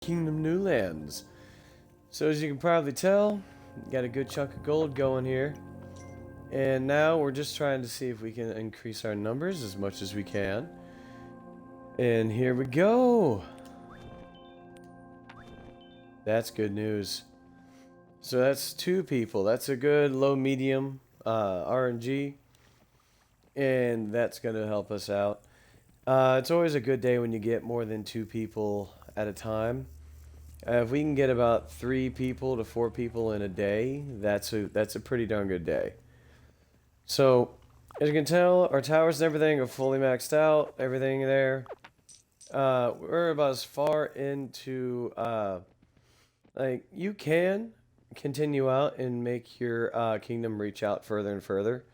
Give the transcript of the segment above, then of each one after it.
Kingdom New Lands. So as you can probably tell, got a good chunk of gold going here. And now we're just trying to see if we can increase our numbers as much as we can. And here we go. That's good news. So that's 2 people. That's a good low medium RNG. And that's going to help us out. It's always a good day when you get more than 2 people at a time. If we can get about 3 people to 4 people in a day, that's a pretty darn good day. So, as you can tell, our towers and everything are fully maxed out. Everything there. We're about as far into like you can continue out and make your kingdom reach out further and further.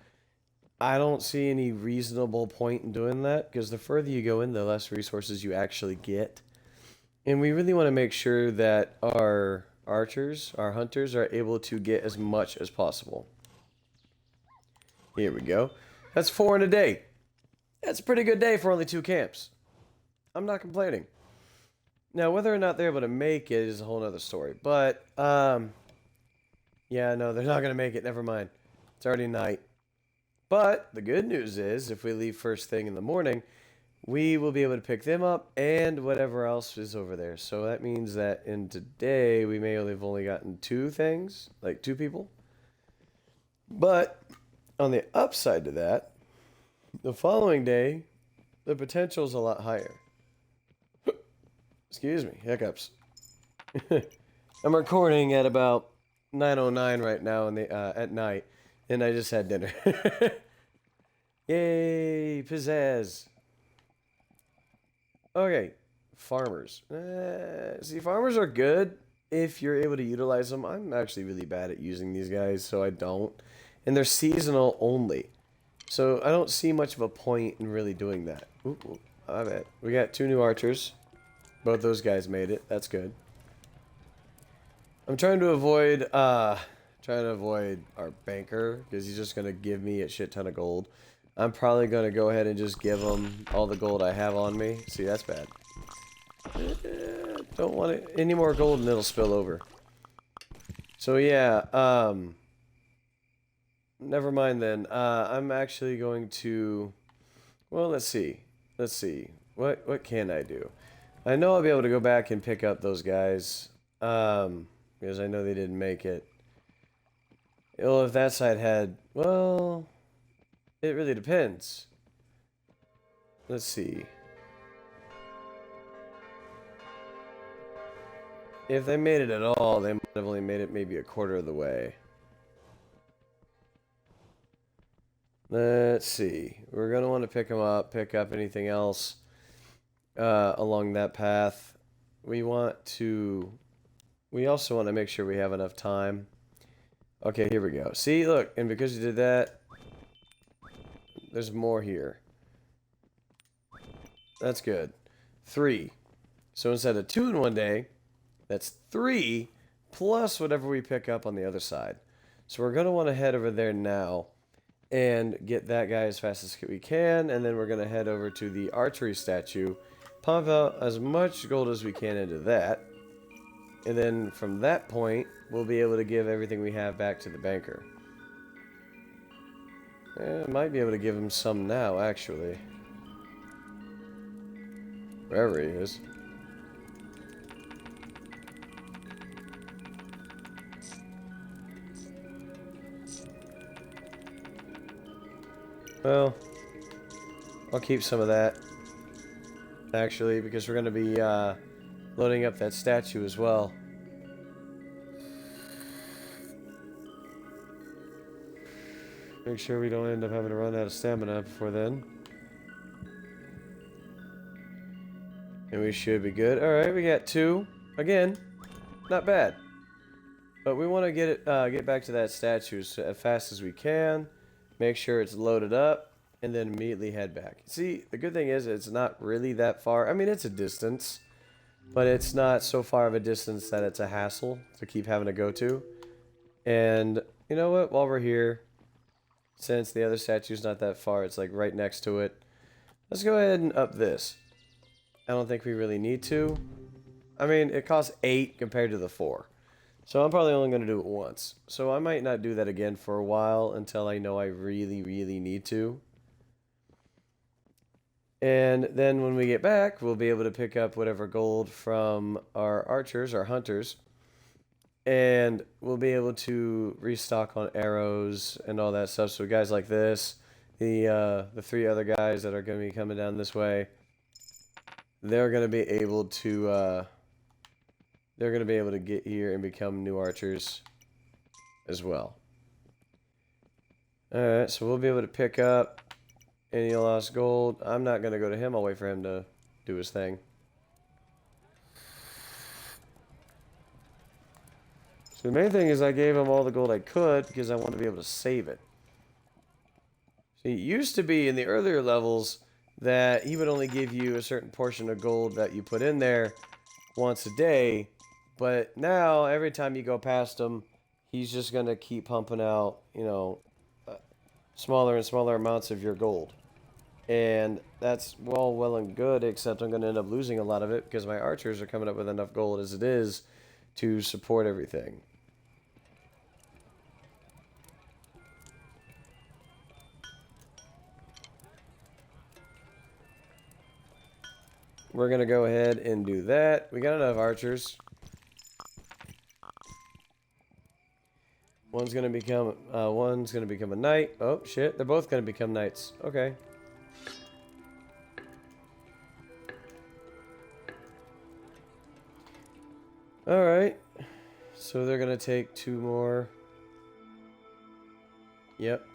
I don't see any reasonable point in doing that because the further you go in, the less resources you actually get. And we really want to make sure that our archers, our hunters, are able to get as much as possible. Here we go. That's 4 in a day. That's a pretty good day for only 2 camps. I'm not complaining. Now, whether or not they're able to make it is a whole other story. But, yeah, no, they're not going to make it. Never mind. It's already night. But the good news is, if we leave first thing in the morning, we will be able to pick them up and whatever else is over there. So that means that in today, we may have only gotten 2 things, like 2 people. But on the upside to that, the following day, the potential is a lot higher. Excuse me, hiccups. I'm recording at about 9:09 right now at night, and I just had dinner. Yay, pizzazz. Okay, farmers. See, farmers are good if you're able to utilize them. I'm actually really bad at using these guys, so I don't. And they're seasonal only. So I don't see much of a point in really doing that. Ooh, I bet. We got 2 new archers. Both those guys made it. That's good. I'm trying to avoid our banker because he's just gonna give me a shit ton of gold. I'm probably gonna go ahead and just give him all the gold I have on me. See, that's bad. Don't want it any more gold and it'll spill over. So yeah, never mind then. I'm actually going to, well, let's see. What can I do? I know I'll be able to go back and pick up those guys, because I know they didn't make it. Well, if that side had, well, it really depends. Let's see. If they made it at all, they might have only made it maybe a quarter of the way. Let's see. We're going to want to pick them up, pick up anything else along that path. We also want to make sure we have enough time. Okay, here we go. See, look, and because you did that, there's more here. That's good. 3. So instead of 2 in one day, that's 3 plus whatever we pick up on the other side. So we're going to want to head over there now and get that guy as fast as we can, and then we're going to head over to the archery statue, pump out as much gold as we can into that, and then from that point, we'll be able to give everything we have back to the banker. I might be able to give him some now, actually. Wherever he is. Well, I'll keep some of that, actually, because we're going to be loading up that statue as well. Make sure we don't end up having to run out of stamina before then. And we should be good. Alright, we got 2. Again, not bad. But we want to get back to that statue as fast as we can. Make sure it's loaded up, and then immediately head back. See, the good thing is it's not really that far. I mean, it's a distance, but it's not so far of a distance that it's a hassle to keep having to go to. And you know what? While we're here, since the other statue's not that far, it's like right next to it. Let's go ahead and up this. I don't think we really need to. I mean, it costs 8 compared to the 4. So I'm probably only going to do it once. So I might not do that again for a while until I know I really, really need to. And then when we get back, we'll be able to pick up whatever gold from our archers, our hunters. And we'll be able to restock on arrows and all that stuff. So guys like this, the 3 other guys that are going to be coming down this way, they're going to be able to get here and become new archers as well. Alright, so we'll be able to pick up any lost gold. I'm not going to go to him. I'll wait for him to do his thing. So the main thing is I gave him all the gold I could because I want to be able to save it. See, it used to be in the earlier levels that he would only give you a certain portion of gold that you put in there once a day. But now, every time you go past him, he's just going to keep pumping out, you know, smaller and smaller amounts of your gold. And that's well and good, except I'm going to end up losing a lot of it because my archers are coming up with enough gold as it is to support everything. We're going to go ahead and do that. We got enough archers. One's gonna become a knight. Oh shit, they're both gonna become knights. Okay. Alright. So they're gonna take 2 more. Yep.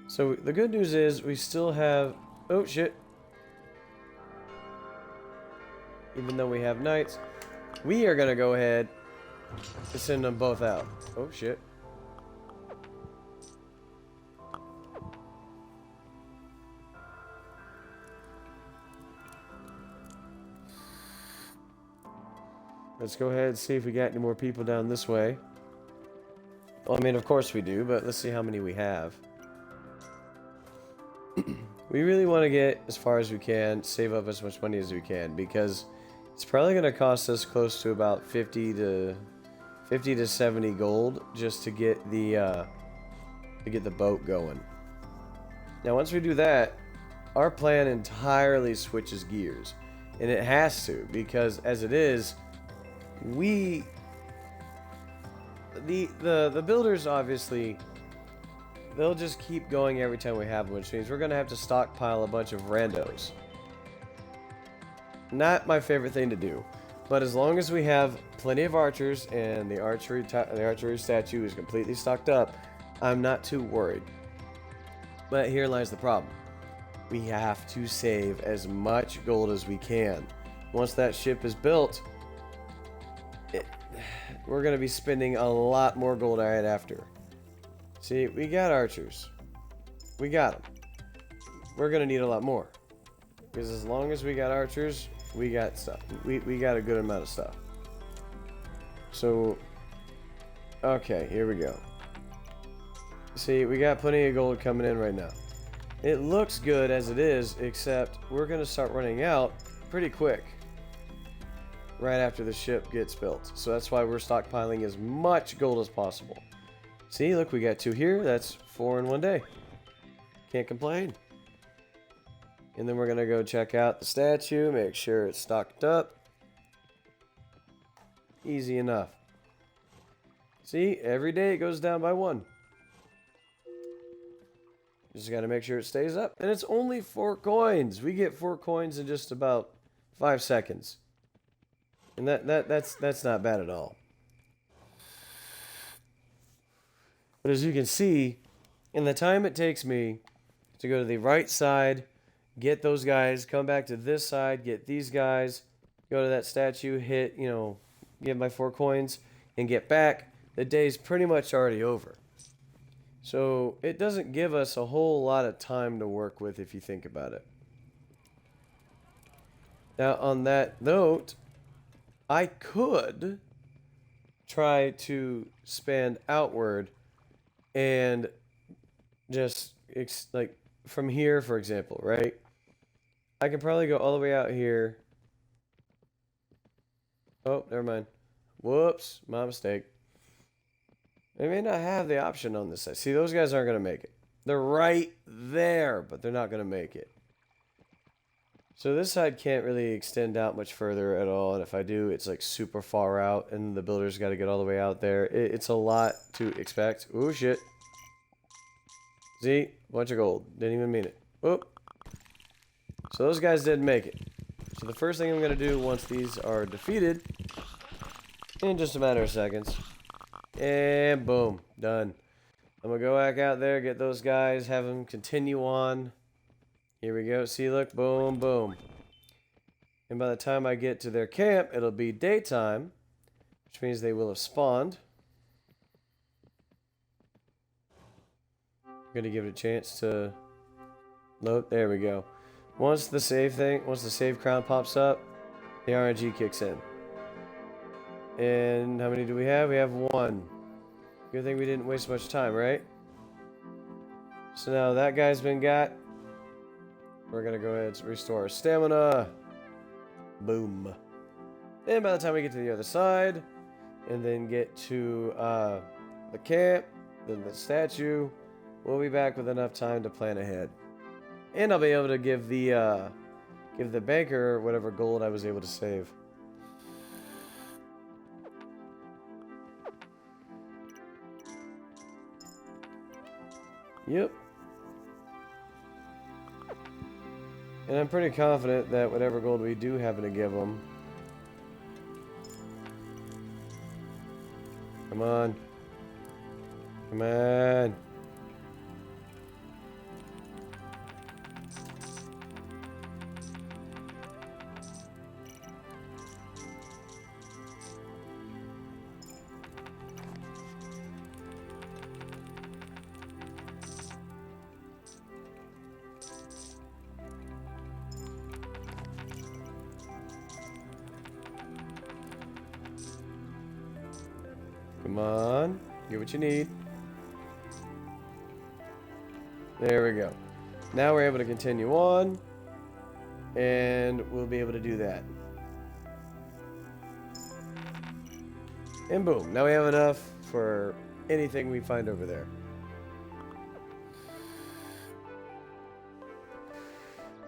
So the good news is we still have... Oh shit. Even though we have knights, we are gonna go ahead and send them both out. Oh shit. Let's go ahead and see if we got any more people down this way. Well, I mean, of course we do, but let's see how many we have. We really want to get as far as we can, save up as much money as we can, because it's probably going to cost us close to about 50 to 70 gold just to get the boat going. Now, once we do that, our plan entirely switches gears, and it has to, because as it is, the builders obviously, they'll just keep going every time we have one, which means we're going to have to stockpile a bunch of randos. Not my favorite thing to do, but as long as we have plenty of archers and the archery statue is completely stocked up, I'm not too worried. But here lies the problem. We have to save as much gold as we can. Once that ship is built, we're going to be spending a lot more gold right after. See, we got archers. We got them. We're going to need a lot more. Because as long as we got archers, we got stuff. We got a good amount of stuff. So, okay, here we go. See, we got plenty of gold coming in right now. It looks good as it is, except we're going to start running out pretty quick. Right after the ship gets built. So that's why we're stockpiling as much gold as possible. See, look, we got 2 here. That's 4 in one day. Can't complain. And then we're going to go check out the statue, make sure it's stocked up. Easy enough. See, every day it goes down by 1. Just got to make sure it stays up. And it's only 4 coins. We get 4 coins in just about 5 seconds. And that's not bad at all. But as you can see, in the time it takes me to go to the right side, get those guys, come back to this side, get these guys, go to that statue, hit, get my 4 coins, and get back, the day's pretty much already over. So it doesn't give us a whole lot of time to work with if you think about it. Now, on that note, I could try to span outward and just, like, from here, for example, right? I can probably go all the way out here Oh, never mind. Whoops, my mistake. They may not have the option on this side. See, those guys aren't going to make it. They're right there, but they're not going to make it. So this side can't really extend out much further at all. And if I do, it's like super far out. And the builder's got to get all the way out there. It's a lot to expect. Ooh, shit. See? Bunch of gold. Didn't even mean it. Whoop. So those guys didn't make it. So the first thing I'm going to do once these are defeated, in just a matter of seconds, and boom, done. I'm going to go back out there, get those guys, have them continue on. Here we go. See, look, boom, boom. And by the time I get to their camp, it'll be daytime, which means they will have spawned. I'm going to give it a chance to load. There we go. Once the save crown pops up, the RNG kicks in. And how many do we have? We have one. Good thing we didn't waste much time, right? So now that guy's been got. We're gonna go ahead and restore our stamina. Boom. And by the time we get to the other side, and then get to the camp, then the statue, we'll be back with enough time to plan ahead. And I'll be able to give the banker whatever gold I was able to save. Yep. And I'm pretty confident that whatever gold we do happen to give them. Come on. Come on. Come on. Get what you need. There we go. Now we're able to continue on. And we'll be able to do that. And boom. Now we have enough for anything we find over there.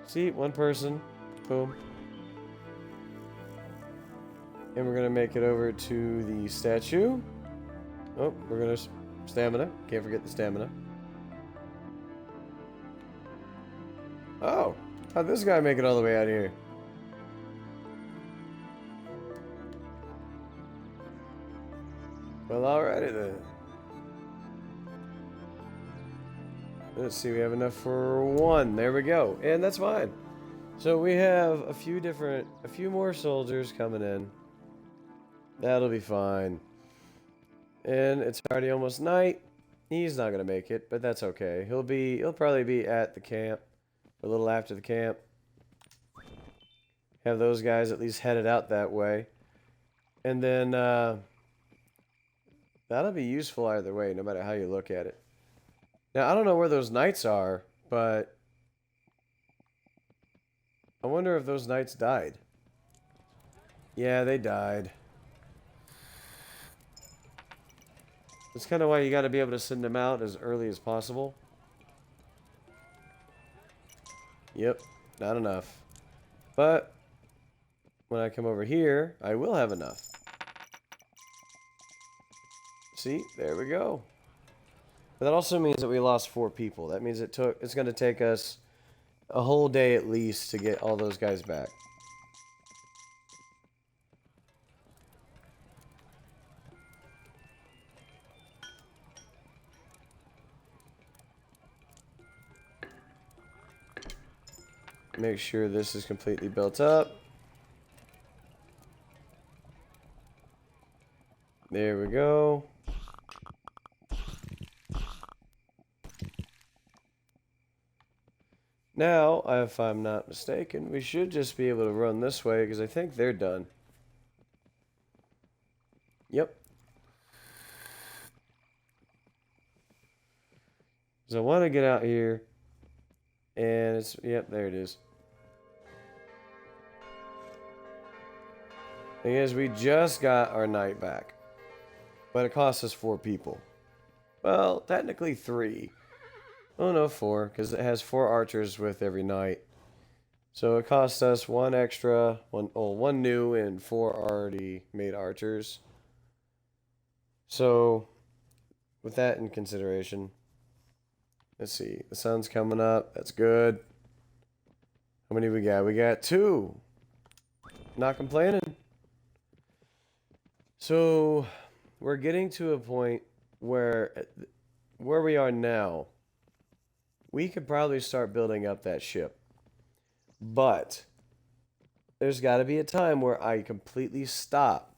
See, one person. Boom. And we're going to make it over to the statue. Oh, we're going to... Stamina. Can't forget the stamina. Oh. How'd this guy make it all the way out here? Well, alrighty then. Let's see, we have enough for one. There we go. And that's fine. So we have a few more soldiers coming in. That'll be fine. And it's already almost night. He's not gonna make it, but that's okay. He'll probably be at the camp, a little after the camp. Have those guys at least headed out that way. And then that'll be useful either way, no matter how you look at it. Now I don't know where those knights are, but I wonder if those knights died. Yeah, they died. That's kind of why you got to be able to send them out as early as possible. Yep, not enough. But when I come over here, I will have enough. See, there we go. But that also means that we lost 4 people. That means it's going to take us a whole day at least to get all those guys back. Make sure this is completely built up. There we go. Now, if I'm not mistaken, we should just be able to run this way because I think they're done. Yep. So I want to get out here. And it's, yep, there it is. Thing is, we just got our knight back. But it cost us 4 people. Well, technically 3. Oh no, 4, because it has 4 archers with every knight. So it cost us 1 extra, one new and 4 already made archers. So, with that in consideration, let's see. The sun's coming up. That's good. How many we got? We got 2. Not complaining. So, we're getting to a point where we are now, we could probably start building up that ship. But there's got to be a time where I completely stop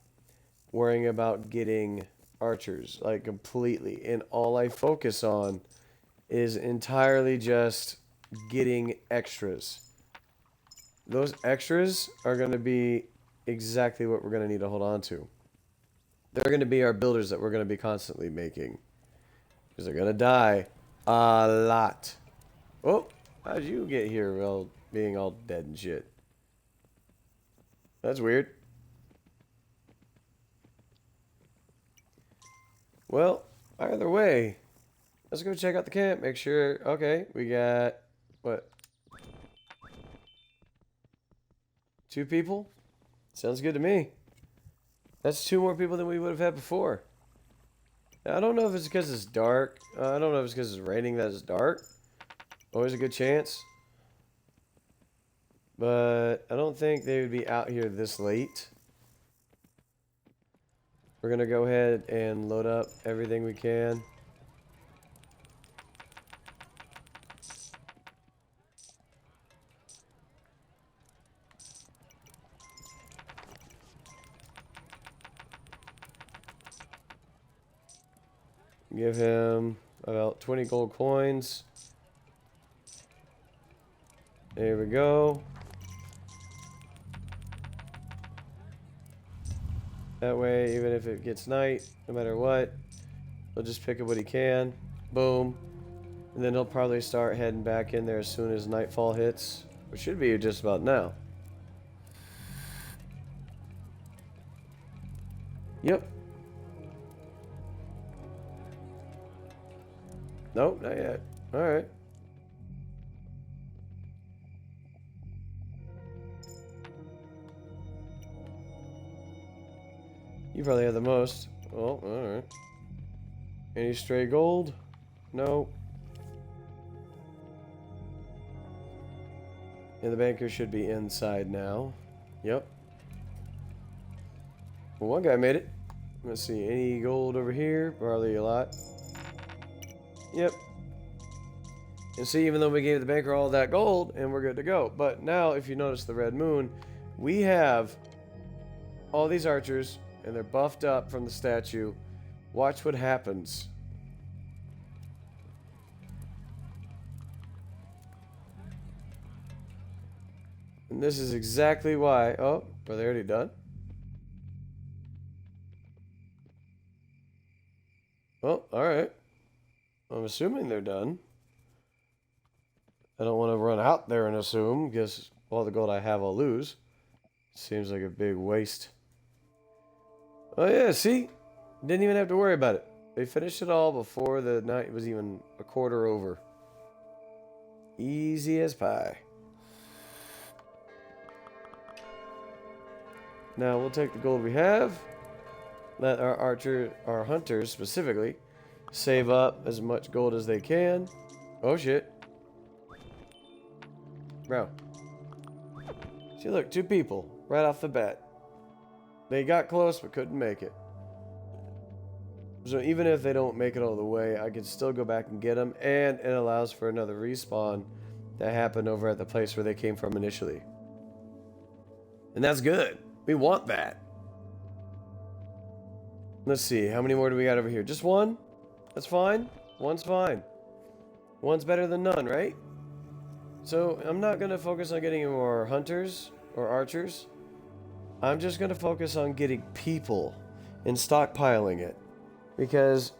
worrying about getting archers, like completely, and all I focus on is entirely just getting extras. Those extras are going to be exactly what we're going to need to hold on to. They're going to be our builders that we're going to be constantly making, because they're going to die a lot. Oh, how'd you get here, well, being all dead and shit? That's weird. Well, either way, let's go check out the camp, make sure. Okay, we got, what? 2 people? Sounds good to me. That's 2 more people than we would have had before. Now, I don't know if it's because it's dark. I don't know if it's because it's raining that it's dark. Always a good chance. But I don't think they would be out here this late. We're going to go ahead and load up everything we can. Give him about 20 gold coins. There we go. That way, even if it gets night, no matter what, he'll just pick up what he can. Boom. And then he'll probably start heading back in there as soon as nightfall hits, which should be just about now. Yep. Nope, not yet. Alright. You probably have the most. Oh, alright. Any stray gold? No. And the banker should be inside now. Yep. Well, one guy made it. Let's see. Any gold over here? Probably a lot. Yep. And see, even though we gave the banker all that gold, and we're good to go. But now, if you notice the red moon, we have all these archers, and they're buffed up from the statue. Watch what happens. And this is exactly why... Oh, are they already done? Oh, alright. I'm assuming they're done. I don't want to run out there and assume, because all the gold I have I'll lose. Seems like a big waste. Oh yeah, see? Didn't even have to worry about it. They finished it all before the night was even a quarter over. Easy as pie. Now we'll take the gold we have. Let our hunters specifically, save up as much gold as they can. Oh shit. Bro. See, look, 2 people right off the bat. They got close but couldn't make it. So even if they don't make it all the way, I can still go back and get them, and it allows for another respawn that happened over at the place where they came from initially. And that's good. We want that. Let's see, how many more do we got over here? Just 1? That's fine. 1's fine. 1's better than none, right? So I'm not going to focus on getting more hunters or archers. I'm just going to focus on getting people and stockpiling it. Because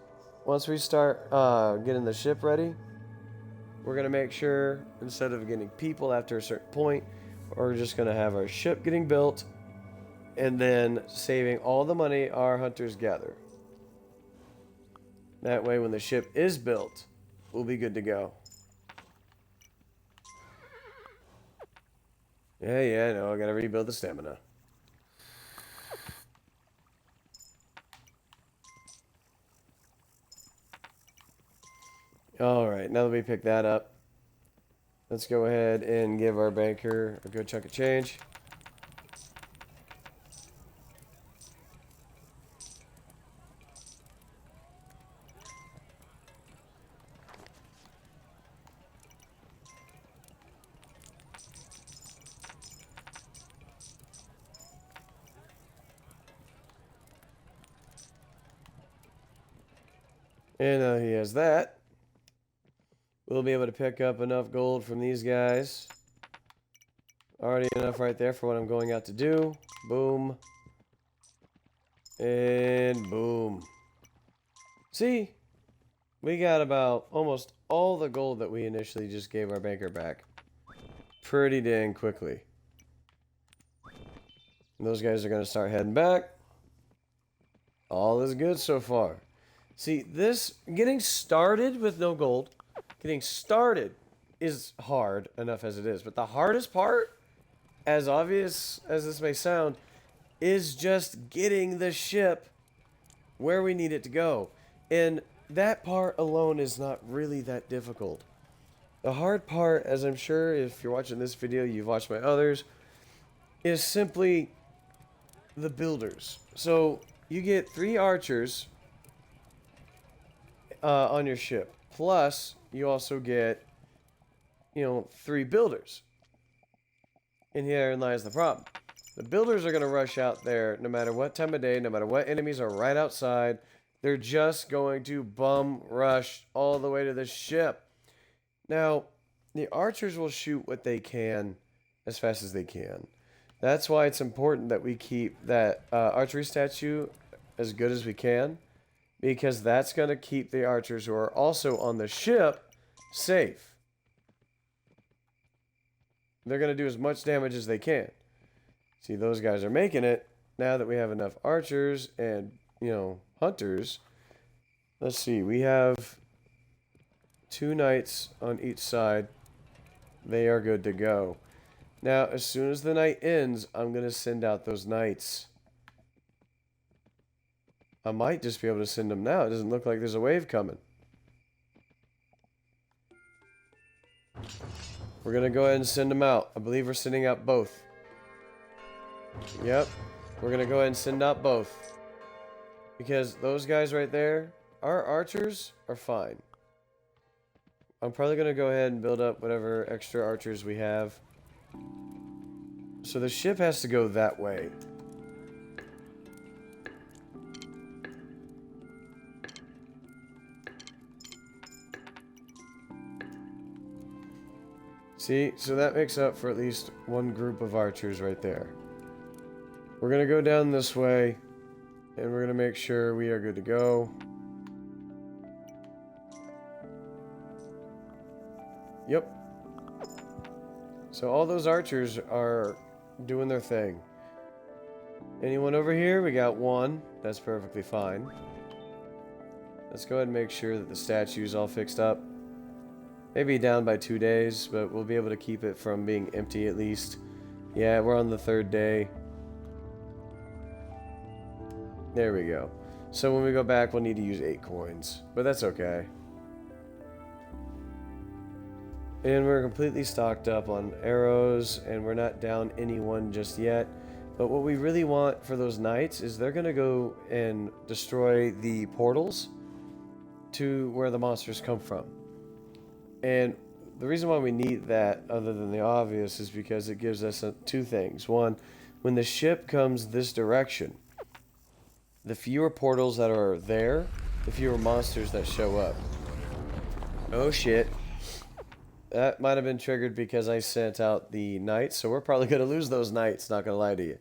once we start getting the ship ready, we're going to make sure, instead of getting people after a certain point, we're just going to have our ship getting built and then saving all the money our hunters gather. That way, when the ship is built, we'll be good to go. Yeah, no, I gotta rebuild the stamina. Alright, now that we pick that up, let's go ahead and give our banker a good chunk of change. And he has that. We'll be able to pick up enough gold from these guys. Already enough right there for what I'm going out to do. Boom. And boom. See? We got about almost all the gold that we initially just gave our banker back. Pretty dang quickly. And those guys are going to start heading back. All is good so far. See, this, getting started with no gold, getting started is hard enough as it is. But the hardest part, as obvious as this may sound, is just getting the ship where we need it to go. And that part alone is not really that difficult. The hard part, as I'm sure if you're watching this video, you've watched my others, is simply the builders. So you get 3 archers on your ship. Plus, you also get, 3 builders. And herein lies the problem. The builders are going to rush out there no matter what time of day, no matter what enemies are right outside. They're just going to bum rush all the way to the ship. Now, the archers will shoot what they can as fast as they can. That's why it's important that we keep that archery statue as good as we can, because that's going to keep the archers who are also on the ship safe. They're going to do as much damage as they can. See, those guys are making it. Now that we have enough archers and, hunters, let's see, we have 2 knights on each side. They are good to go. Now, as soon as the night ends, I'm going to send out those knights. I might just be able to send them now. It doesn't look like there's a wave coming. We're going to go ahead and send them out. I believe we're sending out both. Yep. We're going to go ahead and send out both. Because those guys right there, our archers are fine. I'm probably going to go ahead and build up whatever extra archers we have. So the ship has to go that way. See, so that makes up for at least one group of archers right there. We're going to go down this way, and we're going to make sure we are good to go. Yep. So all those archers are doing their thing. Anyone over here? We got 1. That's perfectly fine. Let's go ahead and make sure that the statue's all fixed up. Maybe down by 2 days, but we'll be able to keep it from being empty at least. Yeah, we're on the 3rd day. There we go. So when we go back, we'll need to use 8 coins, but that's okay. And we're completely stocked up on arrows, and we're not down anyone just yet. But what we really want for those knights is they're going to go and destroy the portals to where the monsters come from. And the reason why we need that, other than the obvious, is because it gives us 2 things. One, when the ship comes this direction, the fewer portals that are there, the fewer monsters that show up. Oh shit. That might have been triggered because I sent out the knights, so we're probably going to lose those knights, not going to lie to you.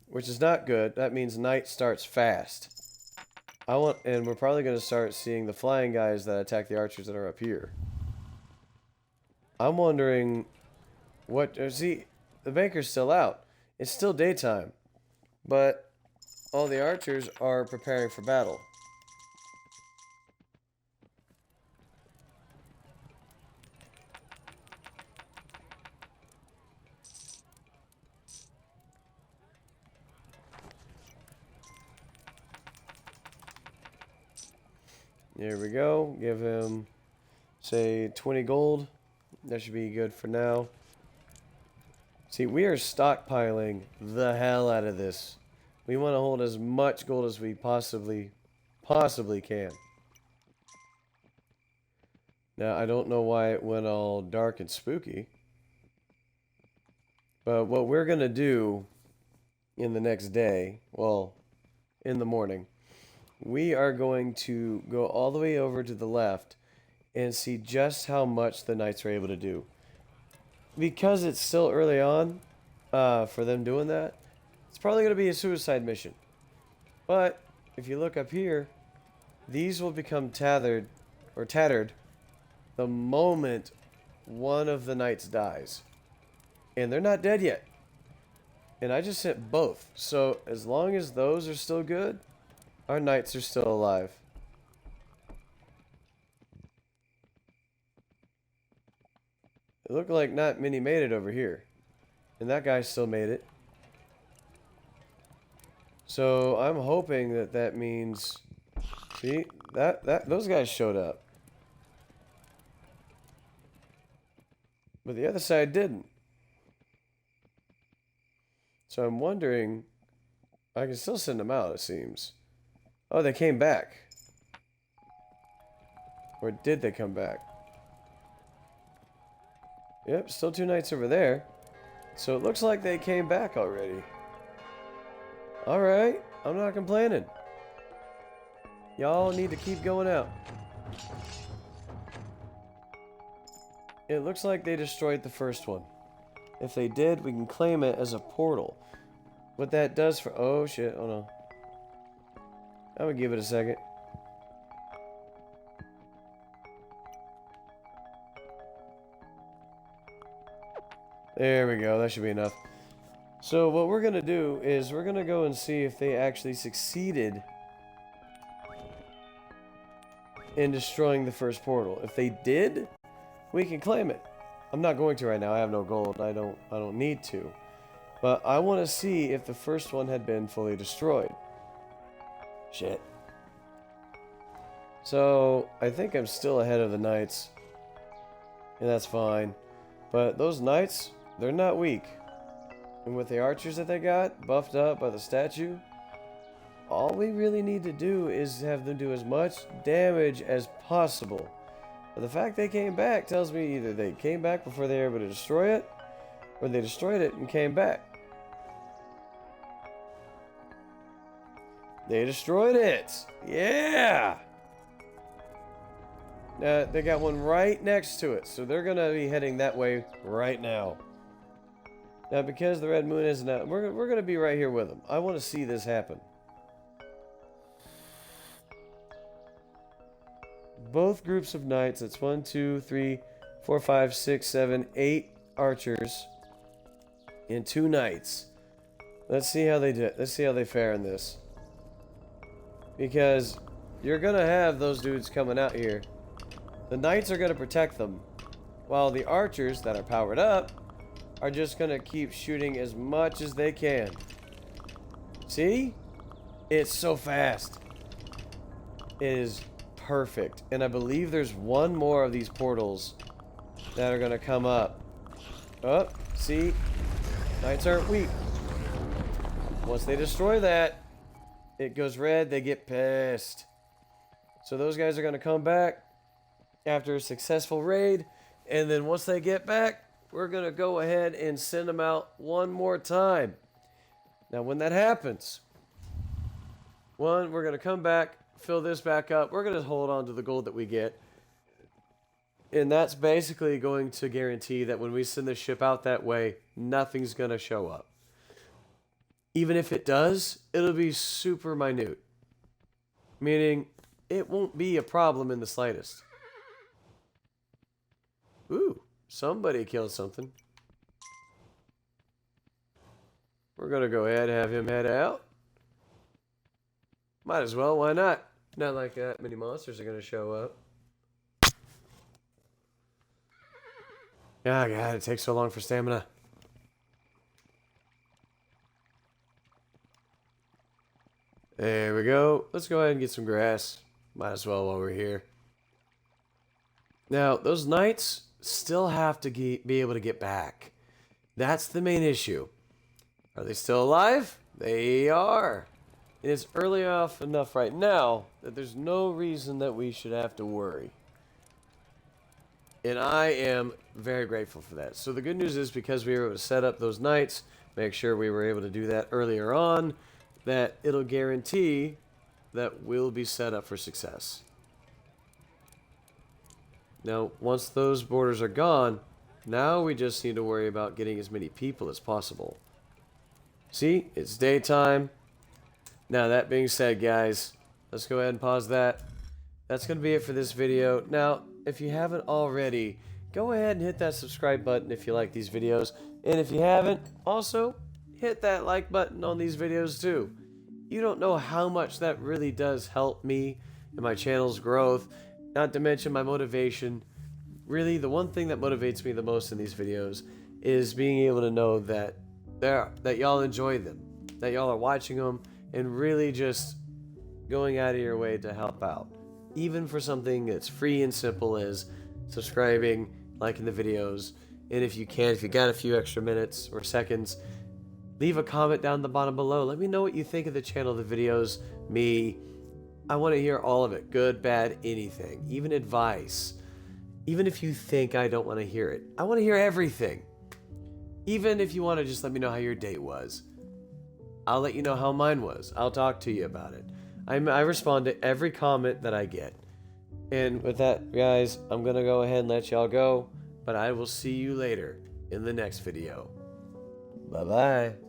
Which is not good. That means night starts fast. And we're probably going to start seeing the flying guys that attack the archers that are up here. I'm wondering what... See, the banker's still out. It's still daytime, but all the archers are preparing for battle. There we go. Give him, say, 20 gold. That should be good for now. See, we are stockpiling the hell out of this. We want to hold as much gold as we possibly can. Now, I don't know why it went all dark and spooky. But what we're going to do in the next day, well, in the morning, we are going to go all the way over to the left and see just how much the knights are able to do. Because it's still early on for them doing that, it's probably going to be a suicide mission. But if you look up here, these will become tattered the moment one of the knights dies. And they're not dead yet. And I just sent both. So as long as those are still good, our knights are still alive. It looked like not many made it over here. And that guy still made it. So I'm hoping that that means... See? Those guys showed up. But the other side didn't. So I'm wondering... I can still send them out, it seems. Oh, they came back. Or did they come back? Yep, still 2 knights over there. So it looks like they came back already. Alright, I'm not complaining. Y'all need to keep going out. It looks like they destroyed the first one. If they did, we can claim it as a portal. What that does for... Oh, shit. Oh, no. I'm gonna give it a second. There we go. That should be enough. So what we're gonna do is we're gonna go and see if they actually succeeded in destroying the first portal. If they did, we can claim it. I'm not going to right now. I have no gold. I don't need to. But I want to see if the first one had been fully destroyed. Shit. So I think I'm still ahead of the knights. And that's fine. But those knights, they're not weak. And with the archers that they got, buffed up by the statue, all we really need to do is have them do as much damage as possible. But the fact they came back tells me either they came back before they were able to destroy it, or they destroyed it and came back. They destroyed it! Yeah! They got one right next to it, so they're going to be heading that way right now. Now, because the red moon isn't out, we're going to be right here with them. I want to see this happen. Both groups of knights, that's 1, 2, 3, 4, 5, 6, 7, 8 archers and 2 knights. Let's see how they do. Let's see how they fare in this. Because you're going to have those dudes coming out here. The knights are going to protect them, while the archers that are powered up are just going to keep shooting as much as they can. See? It's so fast. It is perfect. And I believe there's one more of these portals that are going to come up. Oh, see? Knights aren't weak. Once they destroy that, it goes red, they get pissed. So those guys are going to come back after a successful raid. And then once they get back, we're going to go ahead and send them out one more time. Now, when that happens, we're going to come back, fill this back up. We're going to hold on to the gold that we get. And that's basically going to guarantee that when we send the ship out that way, nothing's going to show up. Even if it does, it'll be super minute. Meaning, it won't be a problem in the slightest. Ooh, somebody killed something. we're going to go ahead and have him head out. Might as well, why not? Not like that many monsters are going to show up. Oh god, it takes so long for stamina. There we go. Let's go ahead and get some grass. Might as well while we're here. Now, those knights still have to be able to get back. That's the main issue. Are they still alive? They are. And it's early enough right now that there's no reason that we should have to worry. And I am very grateful for that. So the good news is, because we were able to set up those knights, make sure we were able to do that earlier on, that it'll guarantee that we'll be set up for success. Now, once those borders are gone, now we just need to worry about getting as many people as possible. See, it's daytime. Now, that being said, guys, let's go ahead and pause that. That's going to be it for this video. Now, if you haven't already, go ahead and hit that subscribe button if you like these videos. And if you haven't, also hit that like button on these videos too. You don't know how much that really does help me and my channel's growth, not to mention my motivation. Really, the one thing that motivates me the most in these videos is being able to know that y'all enjoy them, that y'all are watching them, and really just going out of your way to help out. Even for something that's free and simple as subscribing, liking the videos, and if you got a few extra minutes or seconds, leave a comment down the bottom below. Let me know what you think of the channel, the videos, me. I want to hear all of it. Good, bad, anything. Even advice. Even if you think I don't want to hear it. I want to hear everything. Even if you want to just let me know how your date was. I'll let you know how mine was. I'll talk to you about it. I respond to every comment that I get. And with that, guys, I'm going to go ahead and let y'all go. But I will see you later in the next video. Bye-bye.